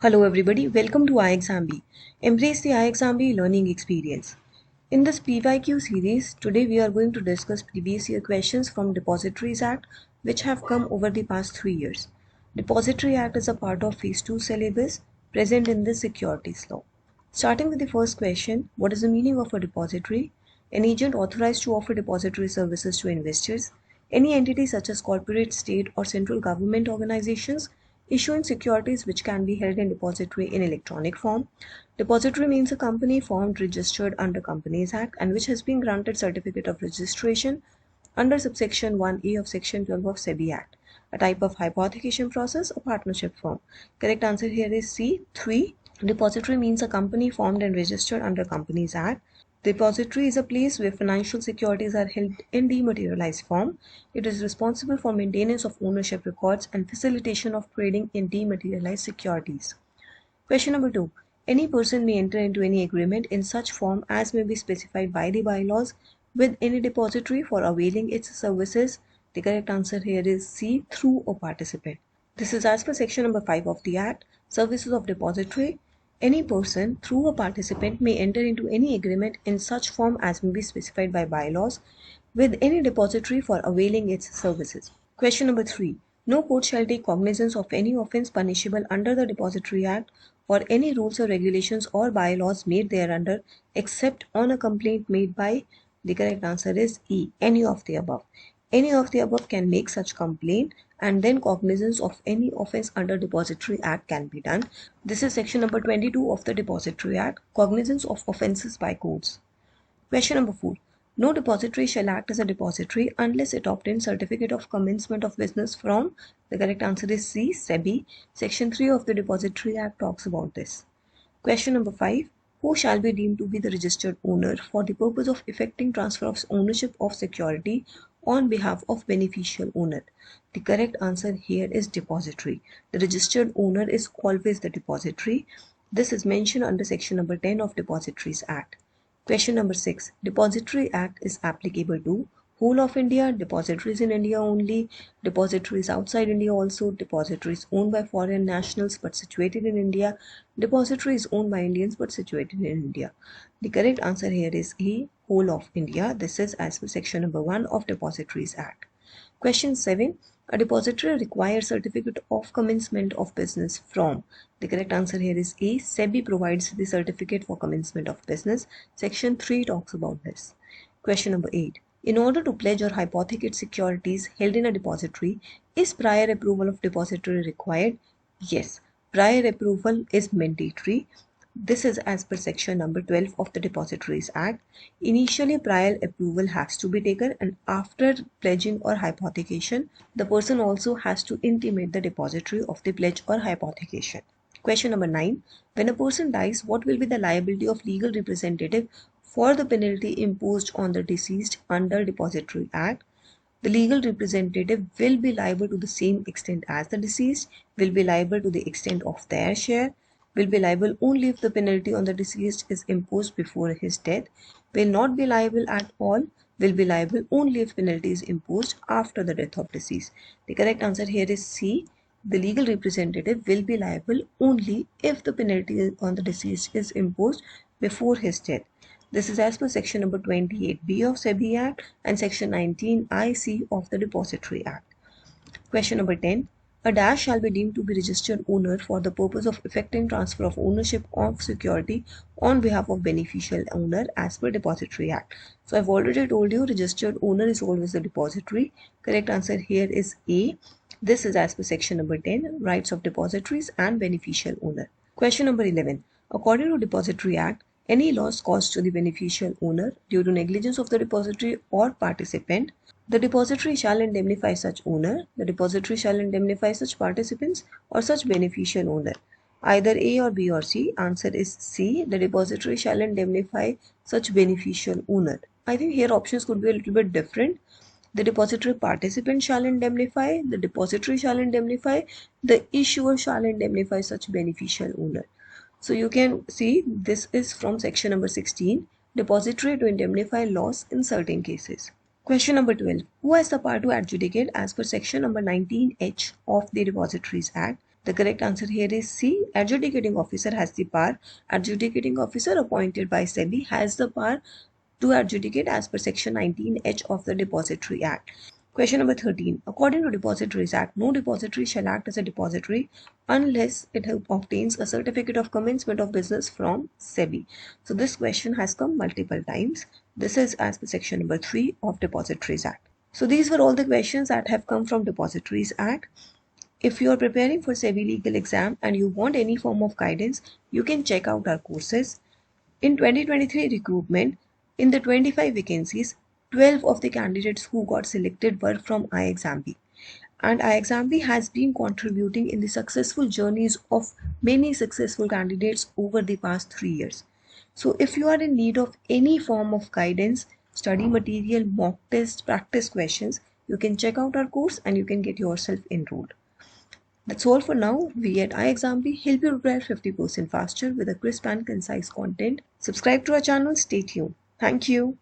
Hello everybody, welcome to iExamB. Embrace the iExamB learning experience. In this PYQ series, today we are going to discuss previous year questions from Depositories Act which have come over the past 3 years. Depository Act is a part of Phase 2 syllabus present in the securities law. Starting with the first question, what is the meaning of a depository? An agent authorized to offer depository services to investors. Any entity such as corporate, state or central government organizations issuing securities which can be held in depository in electronic form. Depository means a company formed, registered under Companies Act and which has been granted certificate of registration under subsection 1A of section 12 of SEBI Act. A type of hypothecation process, a partnership firm. Correct answer here is C. 3. Depository means a company formed and registered under Companies Act. Depository is a place where financial securities are held in dematerialized form. It is responsible for maintenance of ownership records and facilitation of trading in dematerialized securities. Question number 2. Any person may enter into any agreement in such form as may be specified by the bylaws with any depository for availing its services. The correct answer here is C. Through a participant. This is as per section number 5 of the Act, Services of Depository. Any person, through a participant, may enter into any agreement in such form as may be specified by bylaws with any depository for availing its services. Question number 3. No court shall take cognizance of any offence punishable under the Depository Act or any rules or regulations or bylaws made thereunder except on a complaint made by. The correct answer is E. Any of the above. Any of the above can make such complaint and then cognizance of any offence under Depository Act can be done. This is section number 22 of the Depository Act, cognizance of offences by courts. Question number 4. No depository shall act as a depository unless it obtains certificate of commencement of business from. The correct answer is C. SEBI. Section 3 of the Depository Act talks about this. Question number 5. Who shall be deemed to be the registered owner for the purpose of effecting transfer of ownership of security on behalf of beneficial owner? The correct answer here is depository. The registered owner is always the depository. This is mentioned under section number 10 of Depositories Act. Question number 6. Depository Act is applicable to whole of India, depositories in India only, depositories outside India also, depositories owned by foreign nationals but situated in India, depositories owned by Indians but situated in India. The correct answer here is E. Whole of India. This is as per section number 1 of Depositories Act. Question 7. A depository requires certificate of commencement of business from. The correct answer here is A. SEBI provides the certificate for commencement of business. Section 3 talks about this. Question number 8. In order to pledge or hypothecate securities held in a depository, is prior approval of depository required? Yes, prior approval is mandatory. This is as per section number 12 of the Depositories Act. Initially, prior approval has to be taken and after pledging or hypothecation, the person also has to intimate the depository of the pledge or hypothecation. Question number 9. When a person dies, what will be the liability of legal representative for the penalty imposed on the deceased under Depository Act? The legal representative will be liable to the same extent as the deceased, will be liable to the extent of their share, will be liable only if the penalty on the deceased is imposed before his death, will not be liable at all, will be liable only if penalty is imposed after the death of deceased. The correct answer here is C. The legal representative will be liable only if the penalty on the deceased is imposed before his death. This is as per section number 28B of SEBI Act and section 19IC of the Depository Act. Question number 10. A dash shall be deemed to be registered owner for the purpose of effecting transfer of ownership of security on behalf of beneficial owner as per Depository Act. So I've already told you registered owner is always the depository. Correct answer here is A. This is as per section number 10, rights of depositories and beneficial owner. Question number 11. According to Depository Act, any loss caused to the beneficial owner due to negligence of the depository or participant, the depository shall indemnify such owner, the depository shall indemnify such participants or such beneficial owner. Either A or B or C. Answer is C. The depository shall indemnify such beneficial owner. I think here options could be a little bit different. The depository participant shall indemnify, the depository shall indemnify, the issuer shall indemnify such beneficial owner. So you can see this is from section number 16, depository to indemnify loss in certain cases. Question number 12. Who has the power to adjudicate as per section number 19H of the Depositories Act? The correct answer here is C. Adjudicating officer has the power. Adjudicating officer appointed by SEBI has the power to adjudicate as per section 19H of the Depository Act. Question number 13. According to Depositories Act, no depository shall act as a depository unless it obtains a certificate of commencement of business from SEBI. So this question has come multiple times. This is as per section number 3 of Depositories Act. So these were all the questions that have come from Depositories Act. If you are preparing for SEBI legal exam and you want any form of guidance, you can check out our courses. In 2023 recruitment, in the 25 vacancies, 12 of the candidates who got selected were from iExamB. And iExamB has been contributing in the successful journeys of many successful candidates over the past 3 years. So if you are in need of any form of guidance, study material, mock tests, practice questions, you can check out our course and you can get yourself enrolled. That's all for now. We at iExamB help you prepare 50% faster with a crisp and concise content. Subscribe to our channel. Stay tuned. Thank you.